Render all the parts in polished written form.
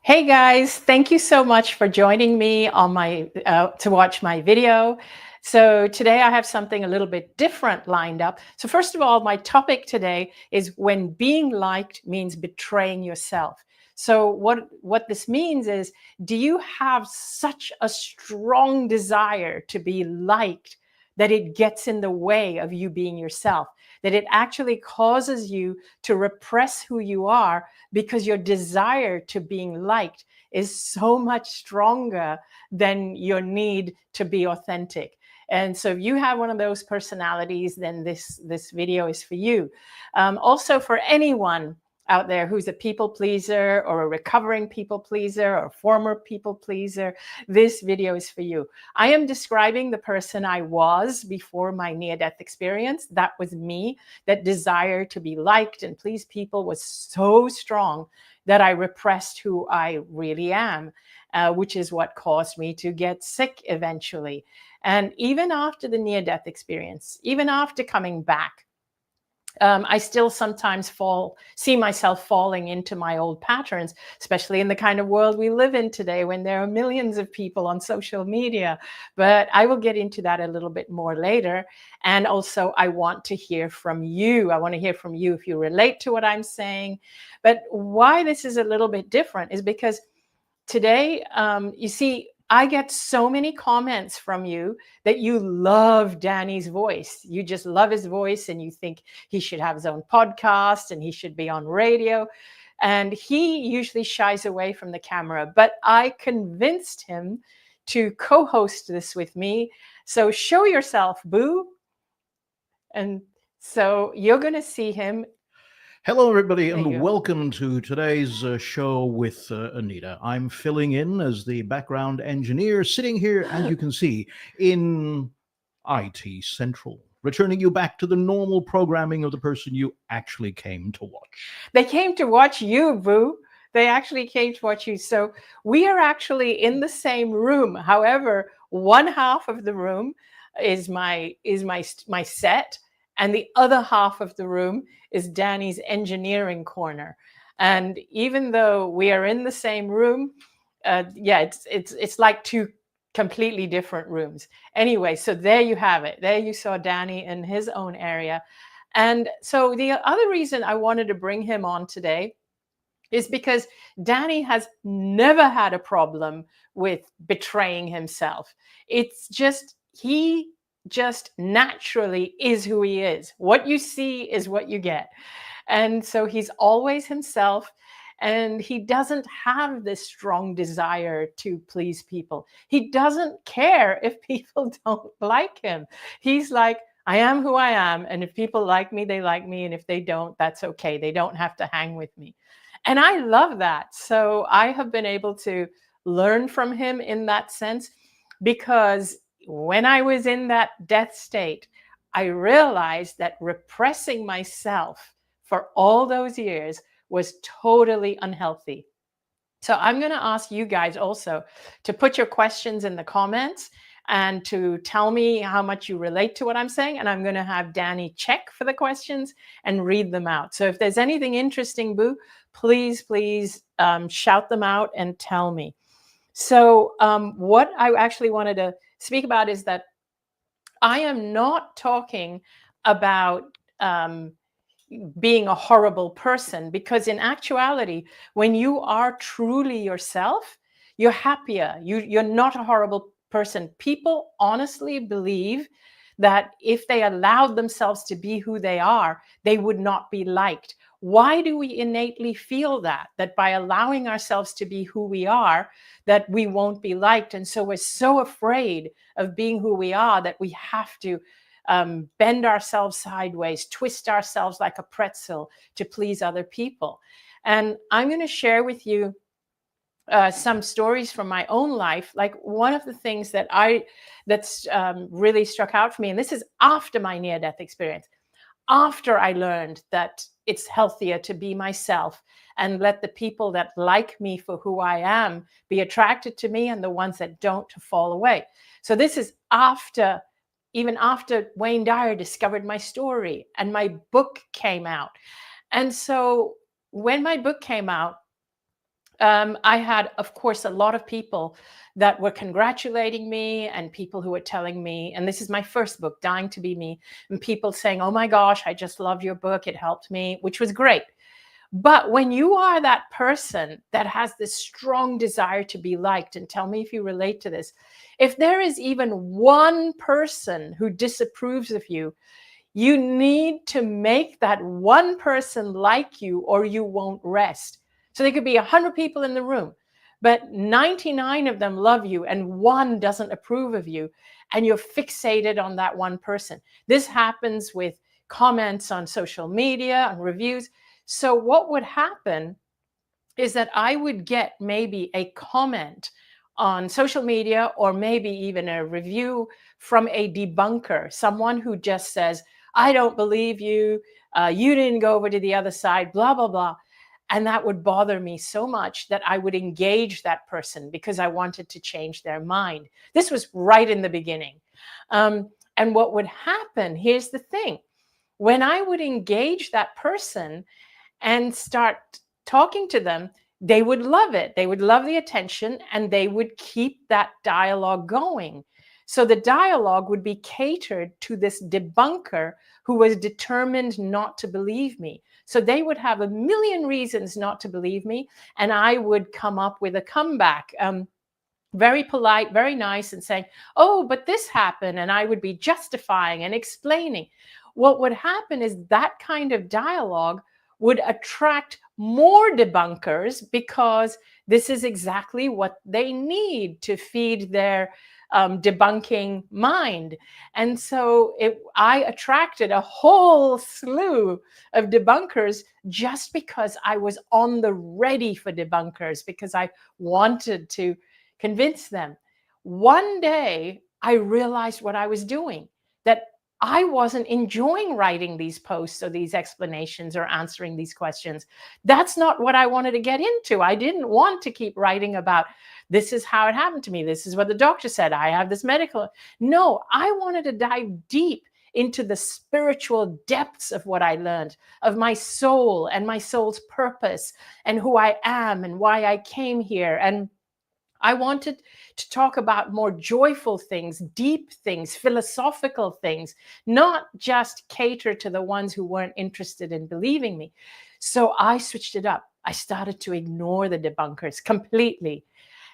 Hey guys, thank you so much for joining me on my to watch my video. So today I have something a little bit different lined up. So first of all, my topic today is when being liked means betraying yourself. So what this means is, do you have such a strong desire to be liked that it gets in the way of you being yourself, that it actually causes you to repress who you are because your desire to being liked is so much stronger than your need to be authentic. And so if you have one of those personalities, then this video is for you. Also, for anyone out there who's a people pleaser or a recovering people pleaser or former people pleaser, this video is for you. I am describing the person I was before my near-death experience. That was me. That desire to be liked and please people was so strong that I repressed who I really am, which is what caused me to get sick eventually. And even after the near-death experience, even after coming back, I still sometimes see myself falling into my old patterns, especially in the kind of world we live in today when there are millions of people on social media. But I will get into that a little bit more later. And also, I want to hear from you. I want to hear from you if you relate to what I'm saying. But why this is a little bit different is because today, you see, I get so many comments from you that you love Danny's voice. You just love his voice and you think he should have his own podcast and he should be on radio. And he usually shies away from the camera, but I convinced him to co-host this with me. So show yourself, Boo. And so you're going to see him. Hello, everybody, There you and go. welcome to today's show with Anita. I'm filling in as the background engineer, sitting here, as you can see, in IT Central, returning you back to the normal programming of the person you actually came to watch. They came to watch you, Boo. They actually came to watch you. So we are actually in the same room. However, one half of the room is my set, and the other half of the room is Danny's engineering corner. And even though we are in the same room, yeah, it's like two completely different rooms. Anyway, so there you have it. There you saw Danny in his own area. And so the other reason I wanted to bring him on today is because Danny has never had a problem with betraying himself. It's just, he just naturally is who he is. What you see is what you get. And so he's always himself. And he doesn't have this strong desire to please people. He doesn't care if people don't like him. He's like, I am who I am. And if people like me, they like me. And if they don't, that's okay. They don't have to hang with me. And I love that. So I have been able to learn from him in that sense, because when I was in that death state, I realized that repressing myself for all those years was totally unhealthy. So I'm going to ask you guys also to put your questions in the comments and to tell me how much you relate to what I'm saying. And I'm going to have Danny check for the questions and read them out. So if there's anything interesting, Boo, please shout them out and tell me. So what I actually wanted to speak about is that I am not talking about being a horrible person, because in actuality, when you are truly yourself, you're happier. You're not a horrible person. People honestly believe that if they allowed themselves to be who they are, they would not be liked. Why do we innately feel that by allowing ourselves to be who we are, that we won't be liked? And so we're so afraid of being who we are that we have to bend ourselves sideways, twist ourselves like a pretzel to please other people. And I'm going to share with you some stories from my own life. Like one of the things that's really struck out for me, and this is after my near-death experience, after I learned that it's healthier to be myself and let the people that like me for who I am be attracted to me, and the ones that don't to fall away. So this is even after Wayne Dyer discovered my story and my book came out. And so when my book came out, I had, of course, a lot of people that were congratulating me and people who were telling me, and this is my first book, Dying to Be Me, and people saying, oh my gosh, I just loved your book. It helped me, which was great. But when you are that person that has this strong desire to be liked, and tell me if you relate to this, if there is even one person who disapproves of you, you need to make that one person like you or you won't rest. So there could be 100 people in the room, but 99 of them love you and one doesn't approve of you, and you're fixated on that one person. This happens with comments on social media and reviews. So what would happen is that I would get maybe a comment on social media or maybe even a review from a debunker, someone who just says, I don't believe you, you didn't go over to the other side, blah, blah, blah. And that would bother me so much that I would engage that person because I wanted to change their mind. This was right in the beginning. And what would happen, here's the thing, when I would engage that person and start talking to them, they would love it. They would love the attention and they would keep that dialogue going. So the dialogue would be catered to this debunker who was determined not to believe me. So they would have a million reasons not to believe me, and I would come up with a comeback. Very polite, very nice, and saying, oh, but this happened, and I would be justifying and explaining. What would happen is that kind of dialogue would attract more debunkers because this is exactly what they need to feed their debunking mind. And so I attracted a whole slew of debunkers just because I was on the ready for debunkers, because I wanted to convince them. One day I realized what I was doing, that I wasn't enjoying writing these posts or these explanations or answering these questions. That's not what I wanted to get into. I didn't want to keep writing about this is how it happened to me. This is what the doctor said. I have this medical. No, I wanted to dive deep into the spiritual depths of what I learned, of my soul and my soul's purpose and who I am and why I came here. And I wanted to talk about more joyful things, deep things, philosophical things, not just cater to the ones who weren't interested in believing me. So I switched it up. I started to ignore the debunkers completely.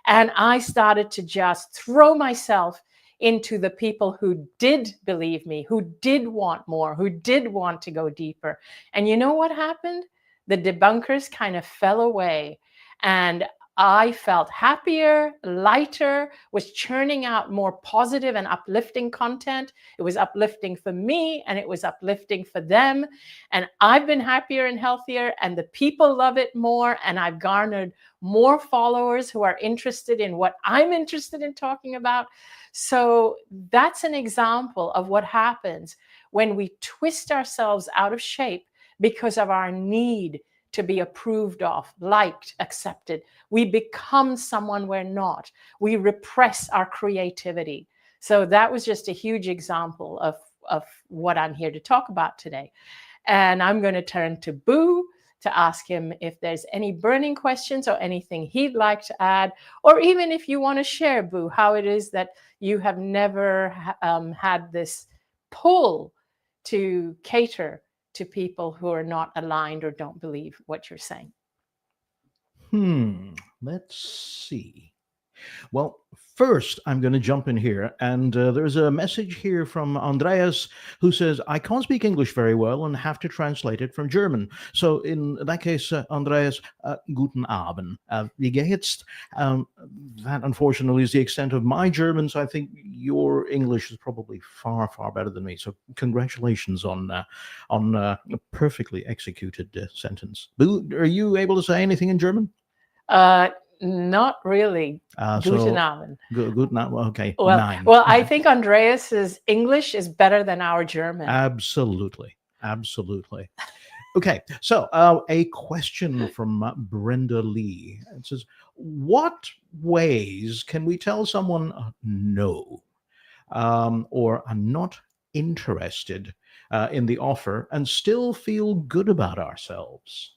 And I started to just throw myself into the people who did believe me, who did want more, who did want to go deeper. And you know what happened? The debunkers kind of fell away. And I felt happier, lighter, was churning out more positive and uplifting content. It was uplifting for me and it was uplifting for them. And I've been happier and healthier, and the people love it more. And I've garnered more followers who are interested in what I'm interested in talking about. So that's an example of what happens when we twist ourselves out of shape because of our need to be approved of, liked, accepted. We become someone we're not. We repress our creativity. So that was just a huge example of what I'm here to talk about today. And I'm going to turn to Boo to ask him if there's any burning questions or anything he'd like to add, or even if you want to share, Boo, how it is that you have never had this pull to cater to people who are not aligned or don't believe what you're saying. Let's see. Well, first, I'm going to jump in here. And there's a message here from Andreas who says, I can't speak English very well and have to translate it from German. So, in that case, Andreas, guten Abend. Wie geht's? That, unfortunately, is the extent of my German. So, I think your English is probably far, far better than me. So, congratulations on a perfectly executed sentence. Boo, are you able to say anything in German? Not really. Guten Abend. Guten Abend. Okay. Well, I think Andreas's English is better than our German. Absolutely. Okay. So a question from Brenda Lee. It says, what ways can we tell someone no or I'm not interested in the offer and still feel good about ourselves?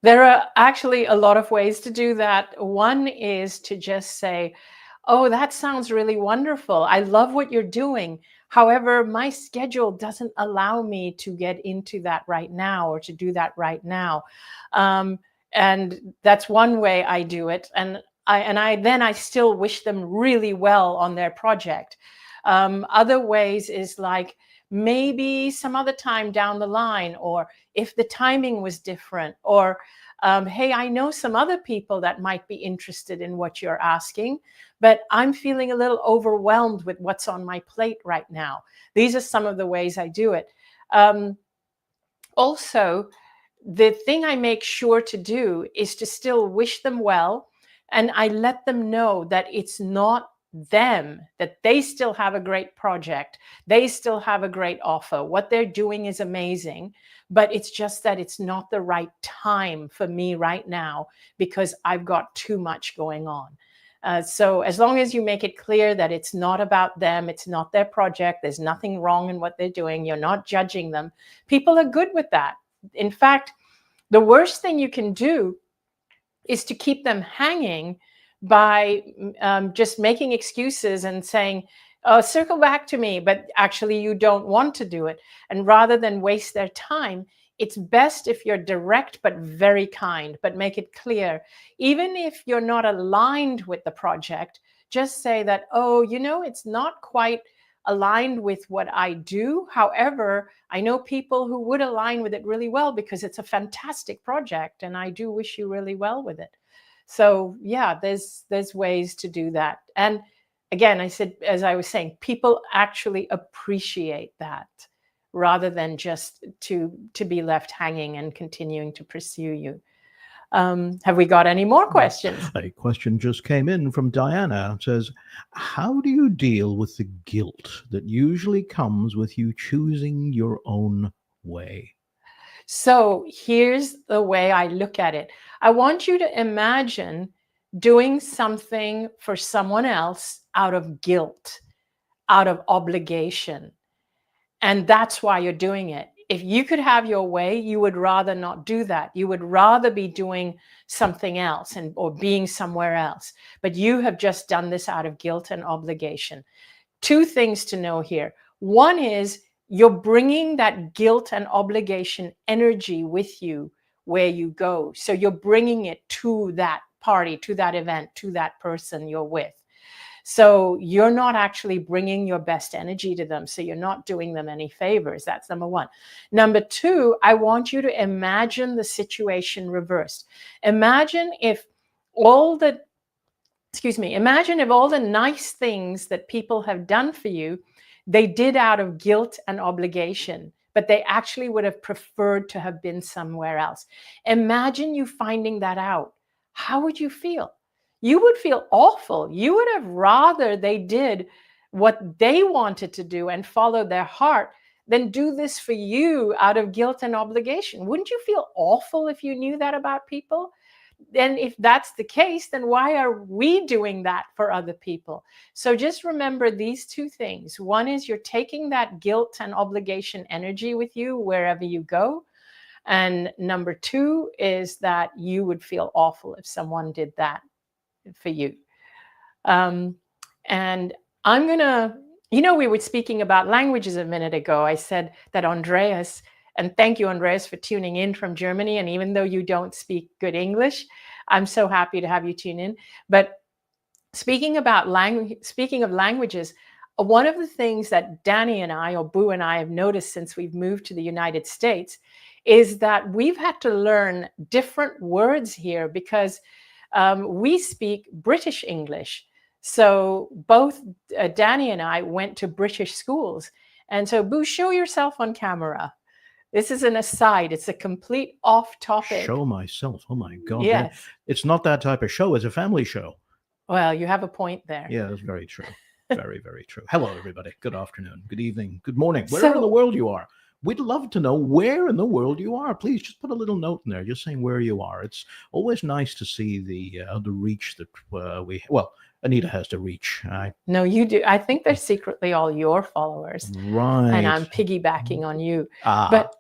There are actually a lot of ways to do that. One is to just say, oh, that sounds really wonderful. I love what you're doing. However, my schedule doesn't allow me to get into that right now or to do that right now. Um, and that's one way I do it. And I still wish them really well on their project. Other ways is like maybe some other time down the line, or if the timing was different, or hey, I know some other people that might be interested in what you're asking, but I'm feeling a little overwhelmed with what's on my plate right now. These are some of the ways I do it. Also, the thing I make sure to do is to still wish them well. And I let them know that it's not them, that they still have a great project. They still have a great offer. What they're doing is amazing, but it's just that it's not the right time for me right now because I've got too much going on. So as long as you make it clear that it's not about them, it's not their project, there's nothing wrong in what they're doing, you're not judging them, people are good with that. In fact, the worst thing you can do is to keep them hanging by just making excuses and saying, oh, circle back to me, but actually you don't want to do it. And rather than waste their time, it's best if you're direct but very kind, but make it clear. Even if you're not aligned with the project, just say that, oh, it's not quite aligned with what I do. However, I know people who would align with it really well because it's a fantastic project and I do wish you really well with it. So yeah, there's ways to do that. And again, I said, as I was saying, people actually appreciate that rather than just to be left hanging and continuing to pursue you. Have we got any more questions? A question just came in from Diana. It says, how do you deal with the guilt that usually comes with you choosing your own way? So here's the way I look at it. I want you to imagine doing something for someone else out of guilt, out of obligation. And that's why you're doing it. If you could have your way, you would rather not do that. You would rather be doing something else or being somewhere else. But you have just done this out of guilt and obligation. Two things to know here. One is you're bringing that guilt and obligation energy with you where you go. So you're bringing it to that party, to that event, to that person you're with. So you're not actually bringing your best energy to them. So you're not doing them any favors. That's number one. Number two, I want you to imagine the situation reversed. Imagine if all the nice things that people have done for you, they did out of guilt and obligation, but they actually would have preferred to have been somewhere else. Imagine you finding that out. How would you feel? You would feel awful. You would have rather they did what they wanted to do and follow their heart than do this for you out of guilt and obligation. Wouldn't you feel awful if you knew that about people? Then if that's the case, then why are we doing that for other people? So just remember these two things. One is you're taking that guilt and obligation energy with you wherever you go. And number two is that you would feel awful if someone did that for you. And I'm going to, we were speaking about languages a minute ago. I said that Andreas, and thank you, Andreas, for tuning in from Germany. And even though you don't speak good English, I'm so happy to have you tune in. But speaking of languages, one of the things that Danny and I, or Boo and I, have noticed since we've moved to the United States is that we've had to learn different words here because we speak British English. So both Danny and I went to British schools. And so, Boo, show yourself on camera. This is an aside. It's a complete off topic. Show myself. Oh, my God. Yes. It's not that type of show. It's a family show. Well, you have a point there. Yeah, that's very true. Very, very true. Hello, everybody. Good afternoon. Good evening. Good morning. Wherever in the world you are. We'd love to know where in the world you are. Please just put a little note in there, just saying where you are. It's always nice to see the reach that Anita has to reach. No, you do. I think they're secretly all your followers. Right. And I'm piggybacking on you. But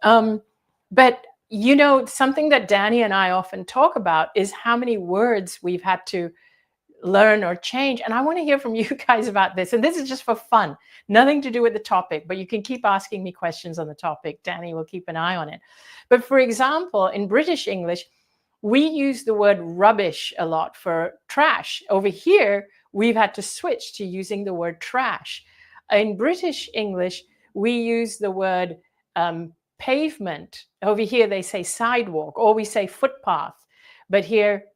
You know, something that Danny and I often talk about is how many words we've had to learn or change. And I want to hear from you guys about this. And this is just for fun, nothing to do with the topic, but you can keep asking me questions on the topic. Danny will keep an eye on it. But for example, in British English, we use the word rubbish a lot for trash. Over here, we've had to switch to using the word trash. In British English, we use the word pavement. Over here, they say sidewalk, or we say footpath. But here,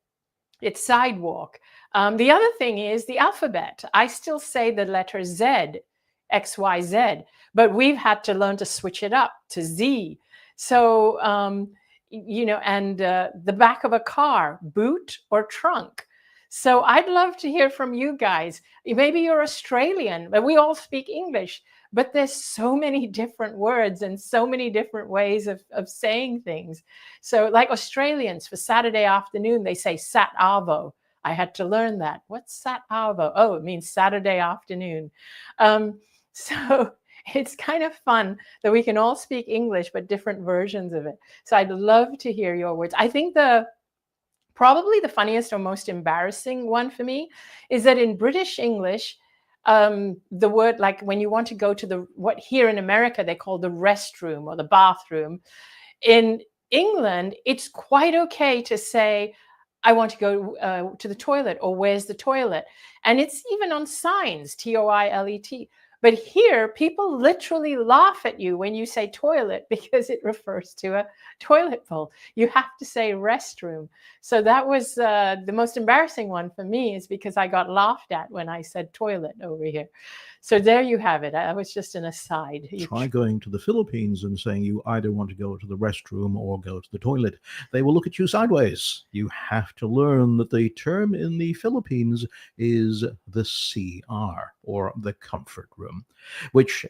it's sidewalk. The other thing is the alphabet. I still say the letter Z, X, Y, Z, but we've had to learn to switch it up to Z. So, you know, and the back of a car, boot or trunk. So I'd love to hear from you guys. Maybe you're Australian, but we all speak English, but there's so many different words and so many different ways of saying things. So like Australians, for Saturday afternoon, they say Sat Arvo. I had to learn that. What's Sat Arvo? Oh, it means Saturday afternoon. So it's kind of fun that we can all speak English, but different versions of it. So I'd love to hear your words. I think probably the funniest or most embarrassing one for me is that in British English, the word, like when you want to go to what here in America they call the restroom or the bathroom, in England, it's quite okay to say, I want to go to the toilet, or where's the toilet? And it's even on signs, TOILET. But here, people literally laugh at you when you say toilet because it refers to a toilet bowl. You have to say restroom. So that was the most embarrassing one for me, is because I got laughed at when I said toilet over here. So there you have it. That was just an aside. Try going to the Philippines and saying you either want to go to the restroom or go to the toilet. They will look at you sideways. You have to learn that the term in the Philippines is the CR, or the comfort room, which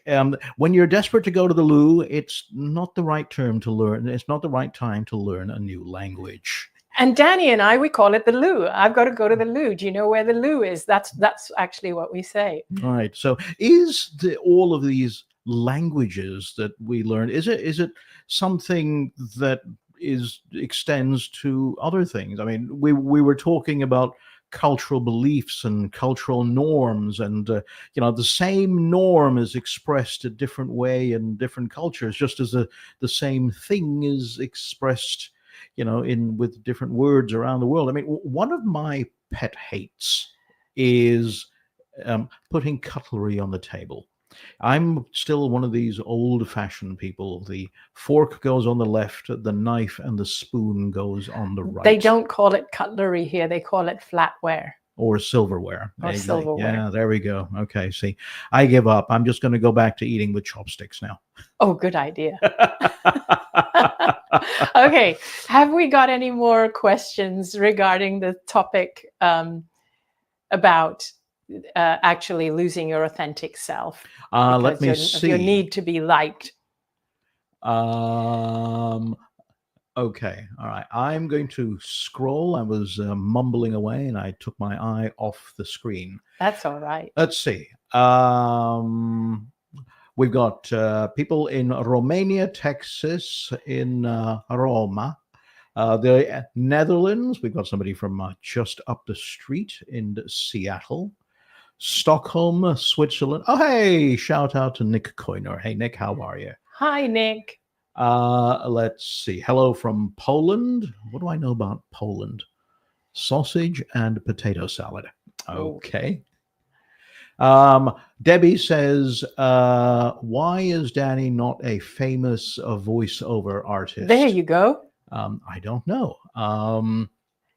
when you're desperate to go to the loo, it's not the right term to learn. It's not the right time to learn a new language. And Danny and I, we call it the loo. I've got to go to the loo. Do you know where the loo is? That's actually what we say. All right. So is all of these languages that we learn, is it something that extends to other things? I mean, we were talking about cultural beliefs and cultural norms, and you know, the same norm is expressed a different way in different cultures, just as the same thing is expressed, you know, with different words around the world. I mean, one of my pet hates is putting cutlery on the table. I'm still one of these old-fashioned people. The fork goes on the left, the knife and the spoon goes on the right. They don't call it cutlery here. They call it flatware. Or silverware. Or silverware. Yeah, there we go. Okay, see, I give up. I'm just going to go back to eating with chopsticks now. Oh, good idea. Okay, have we got any more questions regarding the topic about actually losing your authentic self? Let me see. Your need to be liked. Okay, all right. I'm going to scroll. I was mumbling away, and I took my eye off the screen. That's all right. Let's see. We've got people in Romania, Texas, in Roma, the Netherlands. We've got somebody from just up the street in Seattle, Stockholm, Switzerland. Oh, hey, shout out to Nick Coiner. Hey, Nick, how are you? Hi, Nick. Let's see. Hello from Poland. What do I know about Poland? Sausage and potato salad. Okay. Debbie says, why is Danny not a famous voiceover artist? There you go. I don't know.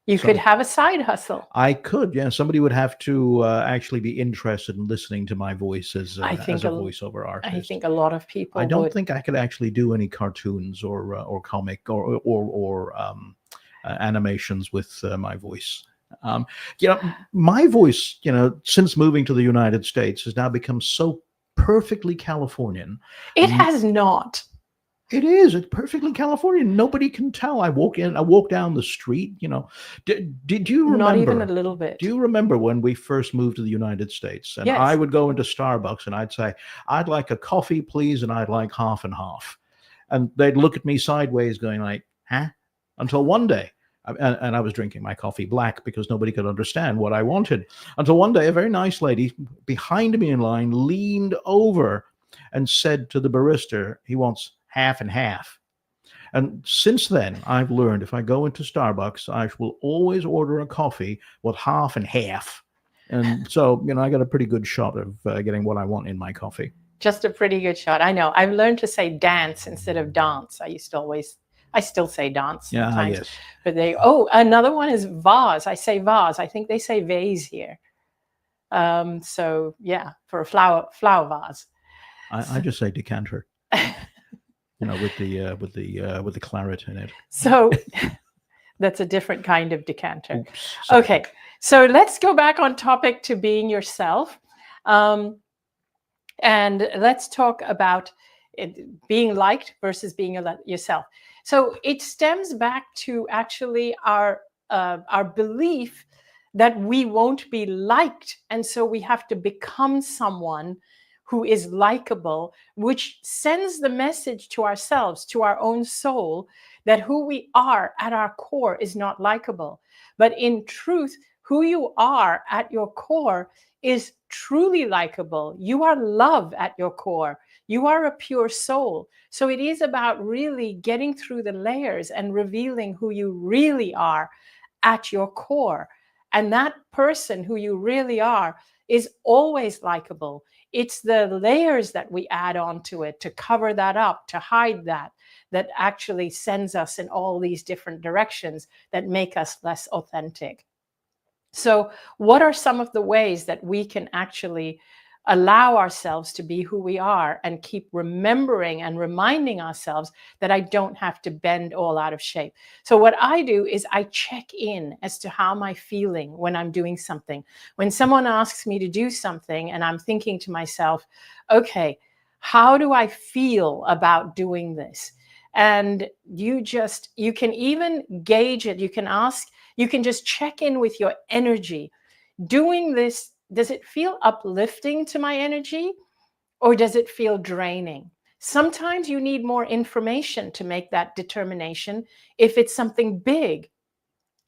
You could have a side hustle. I could, yeah. Somebody would have to actually be interested in listening to my voice as a voiceover artist. I think a lot of people I don't think I could actually do any cartoons or comic or animations with my voice. You know, my voice, you know, since moving to the United States has now become so perfectly Californian. It has not. It is. It's perfectly Californian. Nobody can tell. I walk down the street, you know. Did you remember? Not even a little bit. Do you remember when we first moved to the United States? And yes. I would go into Starbucks and I'd say, I'd like a coffee, please, and I'd like half and half. And they'd look at me sideways going like, huh? Until one day, and I was drinking my coffee black because nobody could understand what I wanted. Until one day, a very nice lady behind me in line leaned over and said to the barista, he wants half and half. And since then, I've learned if I go into Starbucks, I will always order a coffee with half and half. And so, I got a pretty good shot of getting what I want in my coffee. Just a pretty good shot. I know. I've learned to say dance instead of dance. I still say dance sometimes. Yes. But another one is vase. I say vase. I think they say vase here. So yeah, for a flower vase. I just say decanter. With the claret in it. So that's a different kind of decanter. Oops, sorry. Okay, so let's go back on topic to being yourself. And let's talk about being liked versus being yourself. So it stems back to actually our belief that we won't be liked. And so we have to become someone who is likable, which sends the message to ourselves, to our own soul, that who we are at our core is not likable. But in truth, who you are at your core is truly likable. You are love at your core. You are a pure soul. So it is about really getting through the layers and revealing who you really are at your core. And that person who you really are is always likable. It's the layers that we add onto it to cover that up, to hide that actually sends us in all these different directions that make us less authentic. So what are some of the ways that we can actually allow ourselves to be who we are and keep remembering and reminding ourselves that I don't have to bend all out of shape? So what I do is I check in as to how am I feeling when I'm doing something. When someone asks me to do something and I'm thinking to myself, okay, how do I feel about doing this? And you can even gauge it. You can just check in with your energy. Doing this, does it feel uplifting to my energy or does it feel draining? Sometimes you need more information to make that determination. If it's something big,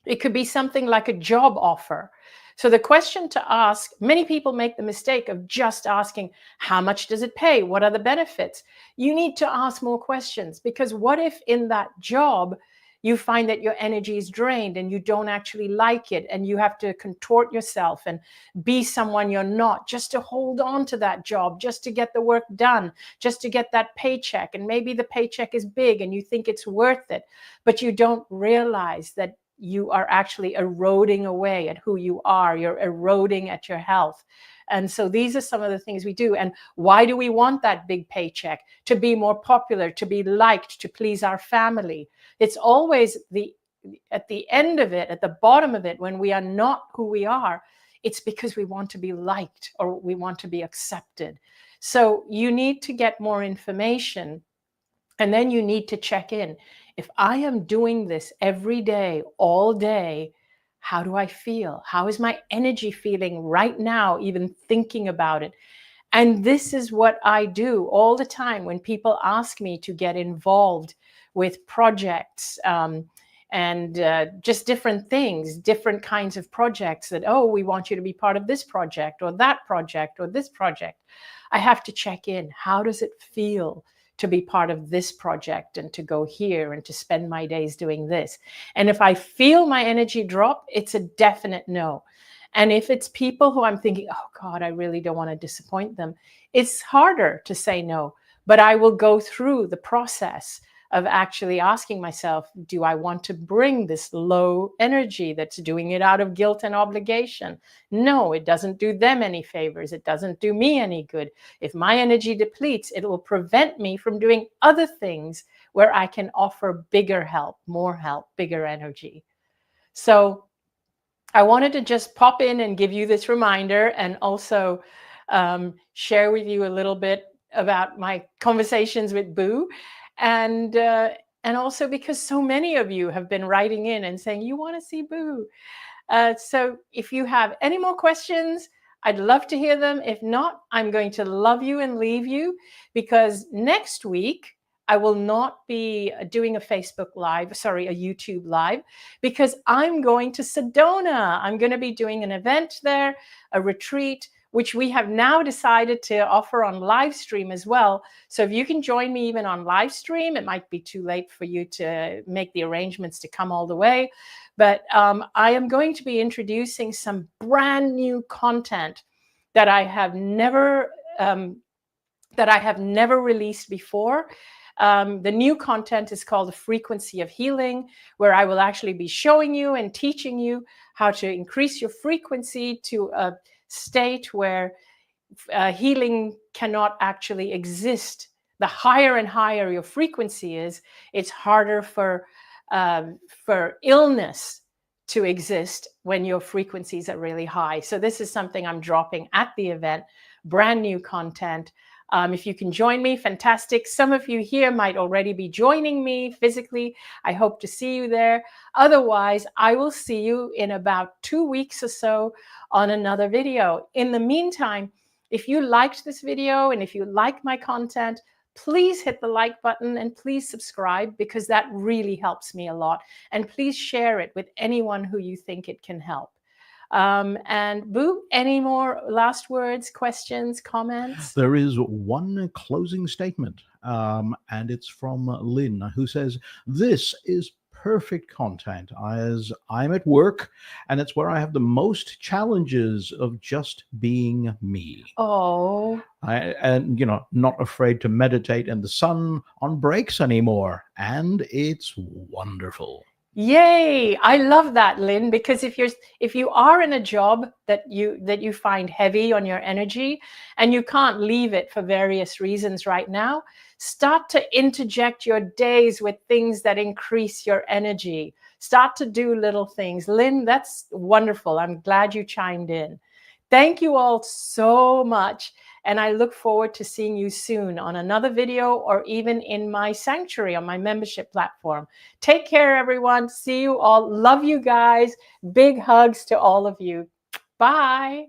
it could be something like a job offer. So the question to ask, many people make the mistake of just asking, how much does it pay? What are the benefits? You need to ask more questions, because what if in that job you find that your energy is drained and you don't actually like it and you have to contort yourself and be someone you're not just to hold on to that job, just to get the work done, just to get that paycheck. And maybe the paycheck is big and you think it's worth it, but you don't realize that you are actually eroding away at who you are. You're eroding at your health. And so these are some of the things we do. And why do we want that big paycheck? To be more popular, to be liked, to please our family. It's always at the end of it, at the bottom of it, when we are not who we are, it's because we want to be liked or we want to be accepted. So you need to get more information, and then you need to check in. If I am doing this every day, all day, how do I feel? How is my energy feeling right now, even thinking about it? And this is what I do all the time when people ask me to get involved with projects and just different things, different kinds of projects that, oh, we want you to be part of this project or that project or this project. I have to check in. How does it feel to be part of this project and to go here and to spend my days doing this? And if I feel my energy drop, it's a definite no. And if it's people who I'm thinking, oh God, I really don't want to disappoint them, it's harder to say no. But I will go through the process of actually asking myself, do I want to bring this low energy that's doing it out of guilt and obligation? No, it doesn't do them any favors. It doesn't do me any good. If my energy depletes, it will prevent me from doing other things where I can offer bigger help, more help, bigger energy. So I wanted to just pop in and give you this reminder, and also share with you a little bit about my conversations with Boo. And also because so many of you have been writing in and saying you want to see Boo. So if you have any more questions, I'd love to hear them. If not, I'm going to love you and leave you, because next week I will not be doing a Facebook Live, sorry, a YouTube Live, because I'm going to Sedona. I'm going to be doing an event there, a retreat, which we have now decided to offer on live stream as well. So if you can join me even on live stream, it might be too late for you to make the arrangements to come all the way. But I am going to be introducing some brand new content that I have never released before. The new content is called The Frequency of Healing, where I will actually be showing you and teaching you how to increase your frequency to a state where healing cannot actually exist. The higher and higher your frequency is, it's harder for illness to exist when your frequencies are really high. So this is something I'm dropping at the event, brand new content. If you can join me, fantastic. Some of you here might already be joining me physically. I hope to see you there. Otherwise, I will see you in about 2 weeks or so on another video. In the meantime, if you liked this video and if you like my content, please hit the like button and please subscribe, because that really helps me a lot. And please share it with anyone who you think it can help. And Boo, any more last words, questions, comments? There is one closing statement, and it's from Lynn, who says, "This is perfect content as I'm at work, and it's where I have the most challenges of just being me. Oh, And not afraid to meditate in the sun on breaks anymore, and it's wonderful." yay. I love that, Lynn, because if you are in a job that you find heavy on your energy and you can't leave it for various reasons right now, start to interject your days with things that increase your energy. Start to do little things. Lynn, that's wonderful. I'm glad you chimed in. Thank you all so much. And I look forward to seeing you soon on another video or even in my sanctuary on my membership platform. Take care, everyone. See you all. Love you guys. Big hugs to all of you. Bye.